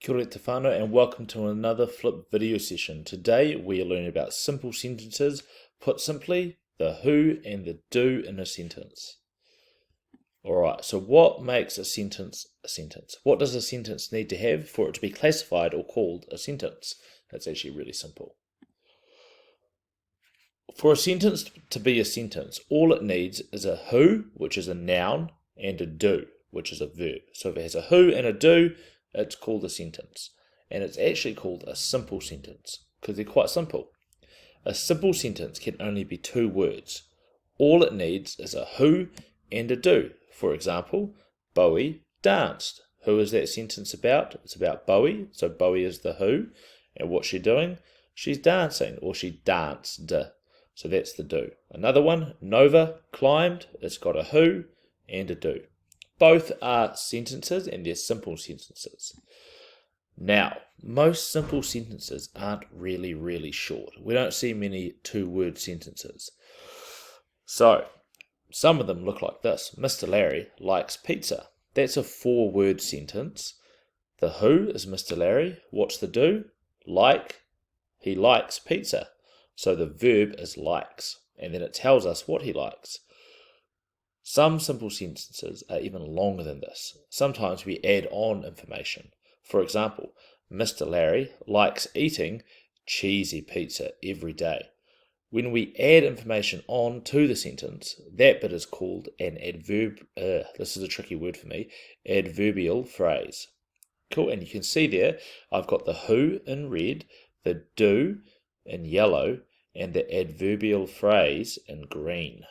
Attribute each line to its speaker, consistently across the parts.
Speaker 1: Kia ora te whānau and welcome to another flip video session. Today we are learning about simple sentences, put simply, the who and the do in a sentence. Alright, so what makes a sentence a sentence? What does a sentence need to have for it to be classified or called a sentence? That's actually really simple. For a sentence to be a sentence, all it needs is a who, which is a noun, and a do, which is a verb. So if it has a who and a do, it's called a sentence. And it's actually called a simple sentence because they're quite simple. A simple sentence can only be two words. All it needs is a who and a do. For example, Bowie danced. Who is that sentence about? It's about Bowie. So Bowie is the who. And what's she doing? She's dancing, or she danced. So that's the do. Another one, Nova climbed. It's got a who and a do. Both are sentences and they're simple sentences. Now, most simple sentences aren't really short. We don't see many two-word sentences. So, some of them look like this. Mr. Larry likes pizza. That's a four-word sentence. The who is Mr. Larry. What's the do? Like. He likes pizza. So the verb is likes. And then it tells us what he likes. Some simple sentences are even longer than this. Sometimes we add on information. For example, Mr. Larry likes eating cheesy pizza every day. When we add information on to the sentence, that bit is called an this is a tricky word for me, adverbial phrase. Cool, and you can see there, I've got the who in red, the do in yellow, and the adverbial phrase in green.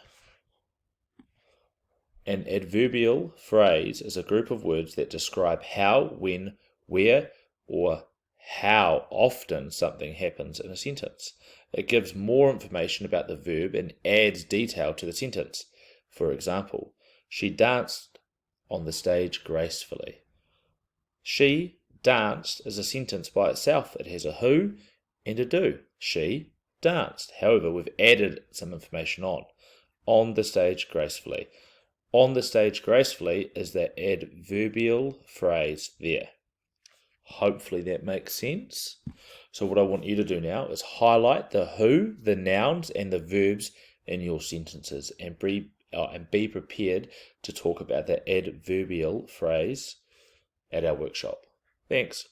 Speaker 1: An adverbial phrase is a group of words that describe how, when, where, or how often something happens in a sentence. It gives more information about the verb and adds detail to the sentence. For example, she danced on the stage gracefully. She danced is a sentence by itself. It has a who and a do. She danced. However, we've added some information on the stage gracefully. On the stage gracefully is that adverbial phrase there. Hopefully that makes sense. So what I want you to do now is highlight the who, the nouns, and the verbs in your sentences and be prepared to talk about the adverbial phrase at our workshop. Thanks.